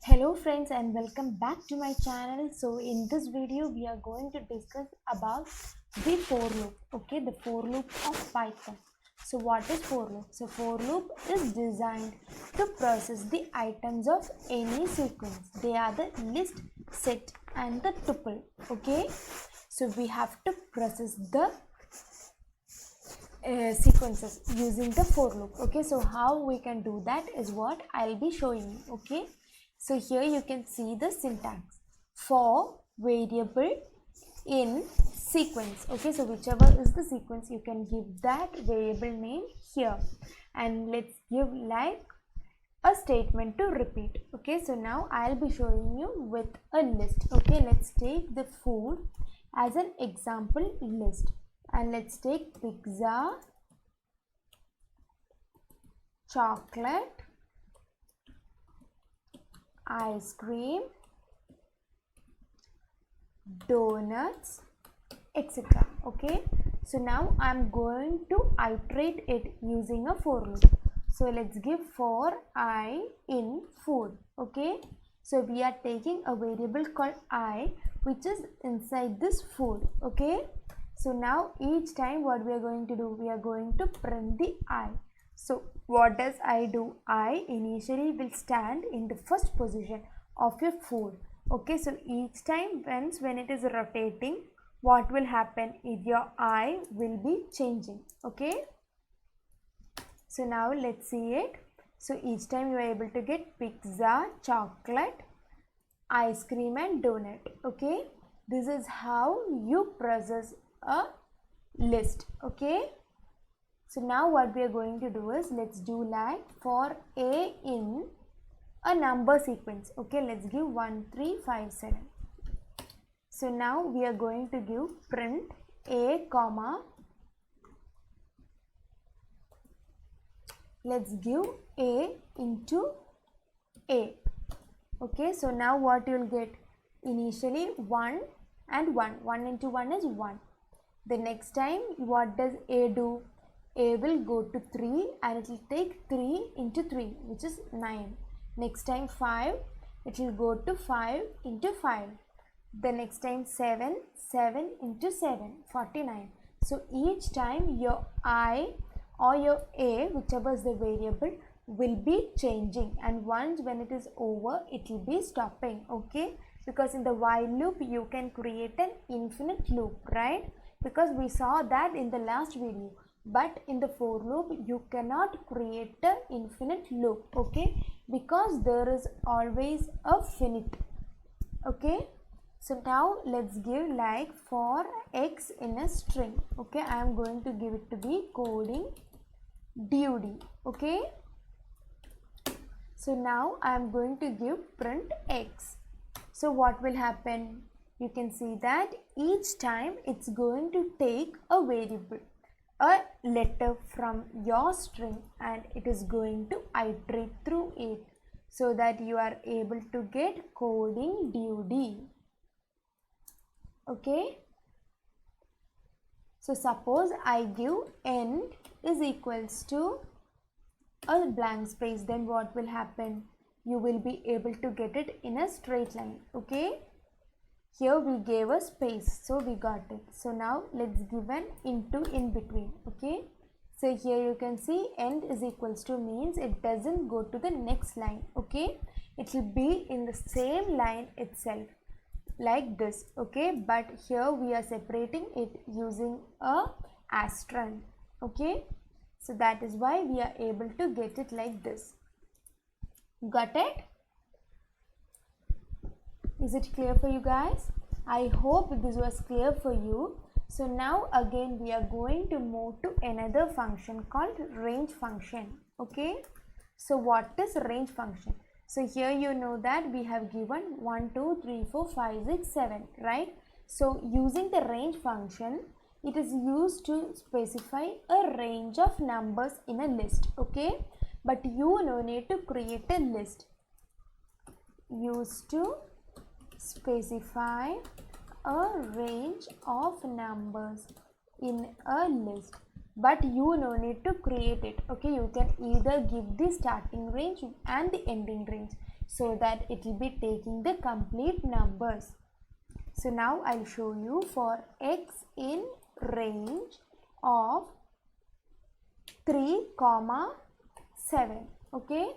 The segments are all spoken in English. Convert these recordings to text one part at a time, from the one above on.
Hello friends and welcome back to my channel. So in this video we are going to discuss about the for loop. Okay, the for loop of Python. So what is for loop? So for loop is designed to process the items of any sequence. They are the list, set and the tuple. Okay, so we have to process the sequences using the for loop. Okay, so how we can do that is what I'll be showing you. Okay, so here you can see the syntax for variable in sequence. Okay, so whichever is the sequence you can give that variable name here, and let's give like a statement to repeat. Okay, so now I'll be showing you with a list. Okay, let's take the food as an example list, and let's take pizza, chocolate, ice cream, donuts, etc. Okay, so now I'm going to iterate it using a for loop. So let's give for I in food. Okay, so we are taking a variable called I which is inside this food. Okay, so now each time what we are going to do, we are going to print the I. So what does I do? I initially will stand in the first position of your food. Okay, so each time when it is rotating, what will happen is your I will be changing. Okay, so now let's see it. So each time you are able to get pizza, chocolate, ice cream and donut. Okay, this is how you process a list. Okay, so now what we are going to do is, let's do like for a in a number sequence. Okay, let's give 1 3 5 7. So now we are going to give print a comma, let's give a into a. Okay, so now what you will get, initially 1 and 1, 1 into 1 is 1. The next time what does a do? A will go to 3 and it will take 3 into 3 which is 9. Next time 5, it will go to 5 into 5. The next time 7, 7 into 7, 49. So each time your I or your a, whichever is the variable, will be changing, and once when it is over it will be stopping. Okay, because in the while loop you can create an infinite loop, right? Because we saw that in the last video, but in the for loop you cannot create an infinite loop. Okay, because there is always a finite. Okay, so now let's give like for x in a string. Okay, I am going to give it to be coding dud. Okay, so now I am going to give print x. So what will happen? You can see that each time it's going to take a variable, a letter from your string, and it is going to iterate through it so that you are able to get coding dud. Okay, so suppose I give end is equals to a blank space, then what will happen? You will be able to get it in a straight line. Okay, here we gave a space, so we got it. So now let's give an into in between. Okay, so here you can see end is equals to means it doesn't go to the next line. Okay, it will be in the same line itself like this. Okay, but here we are separating it using a asterisk. Okay, so that is why we are able to get it like this. Got it? Is it clear for you guys? I hope this was clear for you. So now again we are going to move to another function called range function. Okay, so what is range function? So here you know that we have given 1 2 3 4 5 6 7, right? So using the range function, it is used to specify a range of numbers in a list. Okay, but you no need to create a list. Used to specify a range of numbers in a list, but you no need to create it. Okay, you can either give the starting range and the ending range. so that it will be taking the complete numbers. So now I'll show you for x in range of 3, 7. Okay,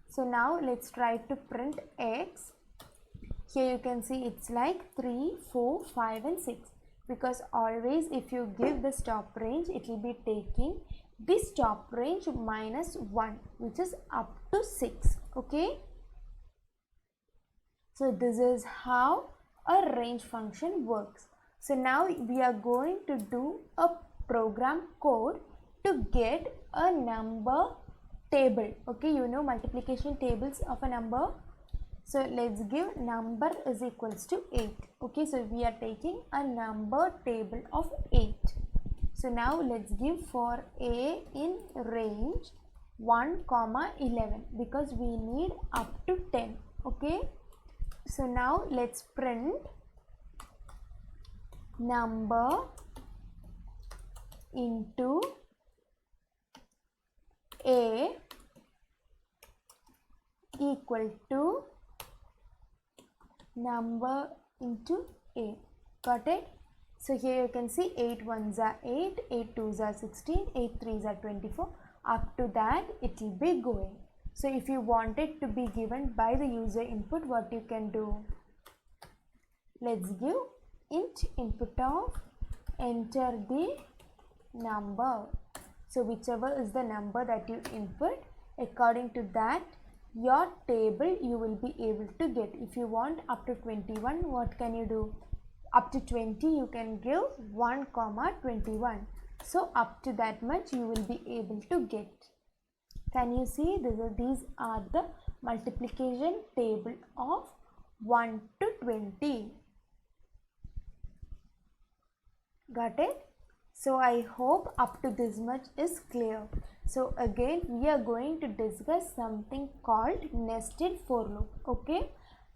so now let's try to print x. Here you can see it's like 3, 4, 5 and 6, because always if you give the stop range, it will be taking the stop range minus 1, which is up to 6. Okay, so this is how a range function works. So now we are going to do a program code to get a number table. Okay, you know multiplication tables of a number. So let's give number is equals to 8. Okay, so we are taking a number table of 8. So now let's give for a in range 1, 11, because we need up to 10. Okay, so now let's print number into a equal to number into a. Got it? So here you can see 8 ones are 8, 8 twos are 16, 8 threes are 24. Up to that it will be going. So if you want it to be given by the user input, what you can do? Let's give int input of enter the number. So whichever is the number that you input, according to that your table you will be able to get. If you want up to 21, what can you do? Up to 20 you can give 1, 21. So up to that much you will be able to get. Can you see? These are the multiplication table of 1 to 20. Got it? So I hope up to this much is clear. So again we are going to discuss something called nested for loop. Okay,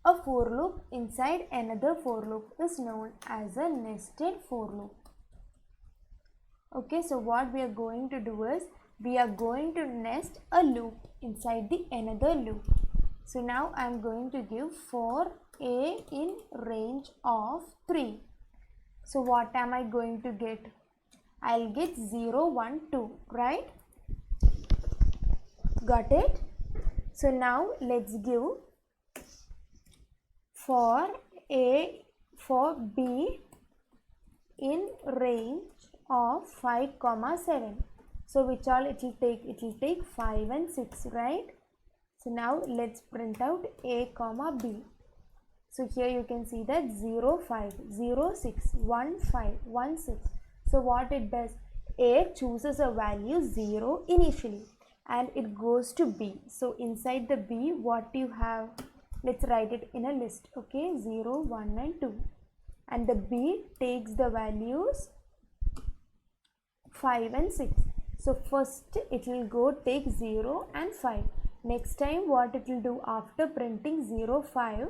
a for loop inside another for loop is known as a nested for loop. Okay, so what we are going to do is we are going to nest a loop inside the another loop. So now I am going to give for a in range of 3. So what am I going to get? I'll get 0, 1, 2, right? Got it? So now let's give for b in range of 5, 7. So which all it will take? It will take 5 and 6, right? So now let's print out a, b. So here you can see that 0, 5, 0, 6, 1, 5, 1, 6. So what it does? A chooses a value 0 initially and it goes to b. So inside the b, what you have? Let's write it in a list. Okay, 0, 1 and 2. And the b takes the values 5 and 6. So first it will go take 0 and 5. Next time what it will do after printing 0, 5,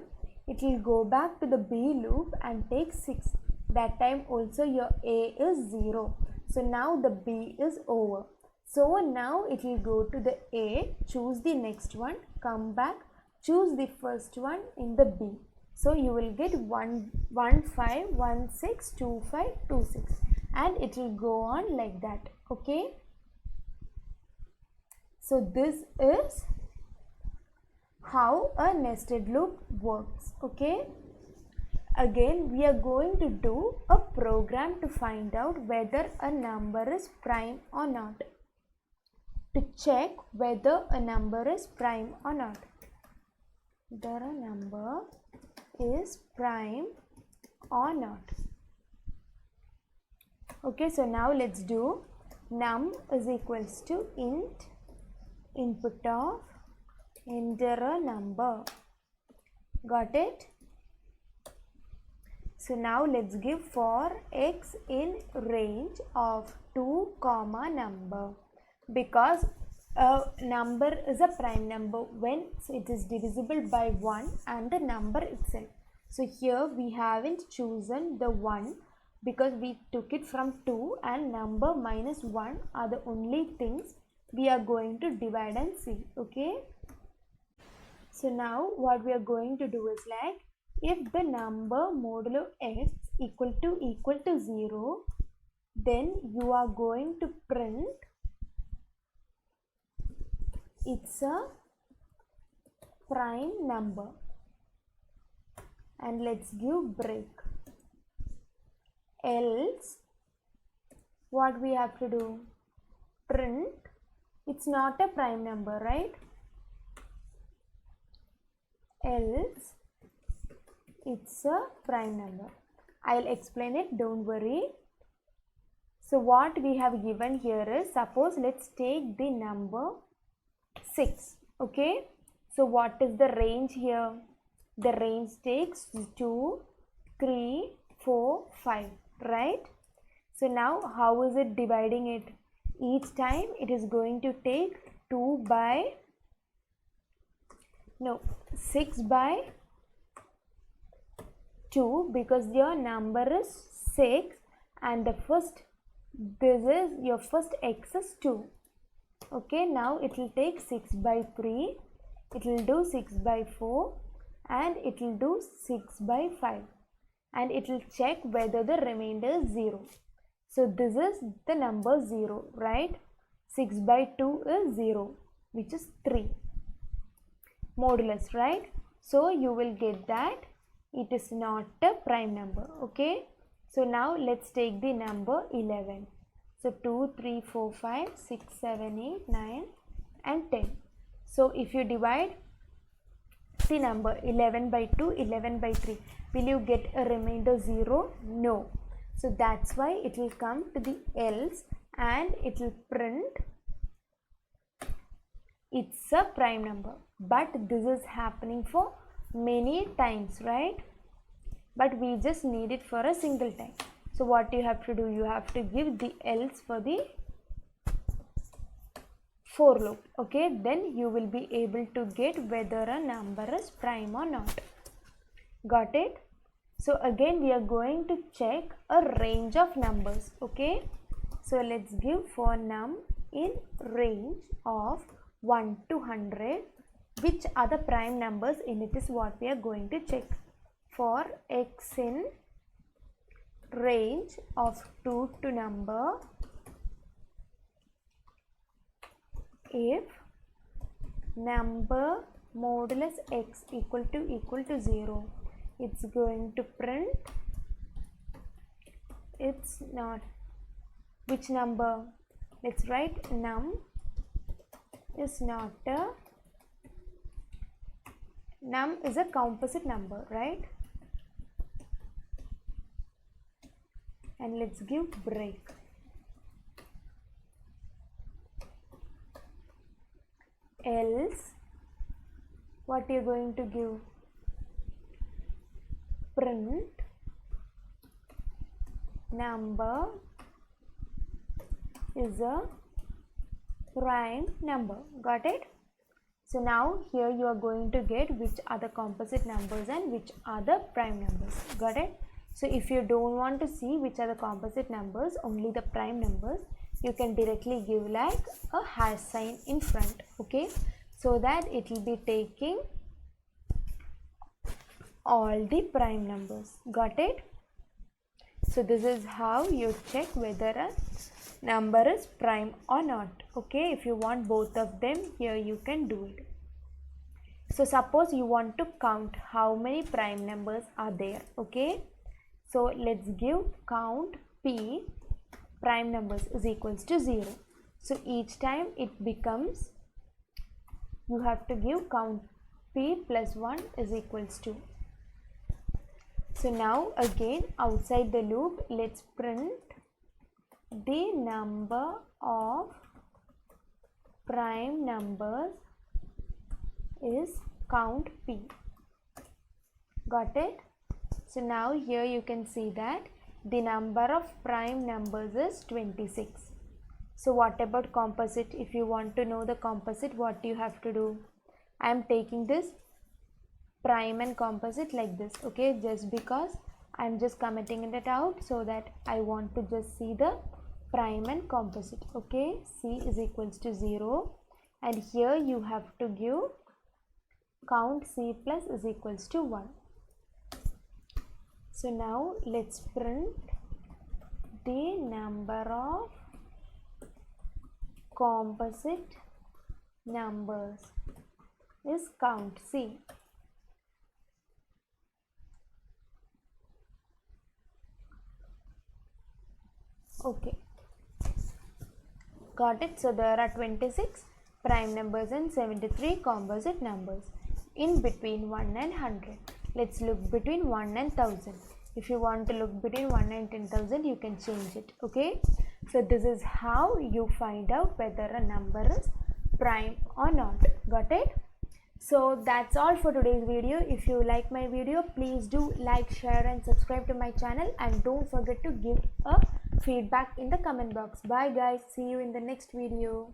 it will go back to the b loop and take 6. That time also your a is 0. So now the b is over. So now it will go to the a, choose the next one, come back, choose the first one in the b. So you will get 1, 1, 5, 1, 6, 2, 5, 2, 6. And it will go on like that. Okay. So this is how a nested loop works. Okay. Again we are going to do a program to find out whether a number is prime or not. To check whether a number is prime or not. Whether a number is prime or not. Okay, so now let's do num is equals to int input of enter a number. Got it? So now let's give for x in range of 2, number, because a number is a prime number when it is divisible by 1 and the number itself. So here we haven't chosen the 1 because we took it from 2, and number minus 1 are the only things we are going to divide and see. Okay. So now what we are going to do is like, if the number modulo x equal to 0, then you are going to print it's a prime number, and let's give break. Else what we have to do? Print it's not a prime number, right? Else it's a prime number. I'll explain it, don't worry. So what we have given here is, suppose let's take the number 6. Okay, so what is the range here? The range takes 2, 3, 4, 5, right? So now how is it dividing it? Each time it is going to take 6 by 2, because your number is 6 and this is your first x is 2. Okay, now it will take 6 by 3, it will do 6 by 4, and it will do 6 by 5, and it will check whether the remainder is 0. So this is the number 0, right? 6 by 2 is 0, which is 3 modulus, right? So you will get that it is not a prime number. Okay, so now let's take the number 11. So 2, 3, 4, 5, 6, 7, 8, 9 and 10. So if you divide the number 11 by 2, 11 by 3, will you get a remainder 0? No. So that's why it will come to the else and it will print it's a prime number. But this is happening for many times, right? But we just need it for a single time. So what you have to do, you have to give the else for the for loop. Okay, then you will be able to get whether a number is prime or not. Got it? So again we are going to check a range of numbers. Okay, so let's give for num in range of 1 to 100, which are the prime numbers in it is what we are going to check. For x in range of 2 to number, if number modulus x equal to 0, it's going to print it's not which number. Let's write num is not a num is a composite number, right? And let's give break. Else what you're going to give? Print number is a prime number. Got it? So now here you are going to get which are the composite numbers and which are the prime numbers. Got it? So if you don't want to see which are the composite numbers, only the prime numbers, you can directly give like a hash sign in front. Okay, so that it will be taking all the prime numbers. Got it? So this is how you check whether a number is prime or not. Okay, if you want both of them, here you can do it. So suppose you want to count how many prime numbers are there. Okay, so let's give count p prime numbers is equals to 0. So each time it becomes, you have to give count p plus 1 is equals to. So now again outside the loop, let's print the number of prime numbers is count p. Got it? So now here you can see that the number of prime numbers is 26. So what about composite? If you want to know the composite, what you have to do? I am taking this prime and composite like this. Okay, just because I am just commenting it out so that I want to just see the prime and composite. Okay, c is equals to 0, and here you have to give count C plus is equals to 1. So now let's print the number of composite numbers is count C. Okay, got it. So there are 26 prime numbers and 73 composite numbers in between 1 and 100. Let's look between 1 and 1000. If you want to look between 1 and 10,000, you can change it. Okay, so this is how you find out whether a number is prime or not. Got it? So that's all for today's video. If you like my video, please do like, share and subscribe to my channel, and don't forget to give a feedback in the comment box. Bye guys, see you in the next video.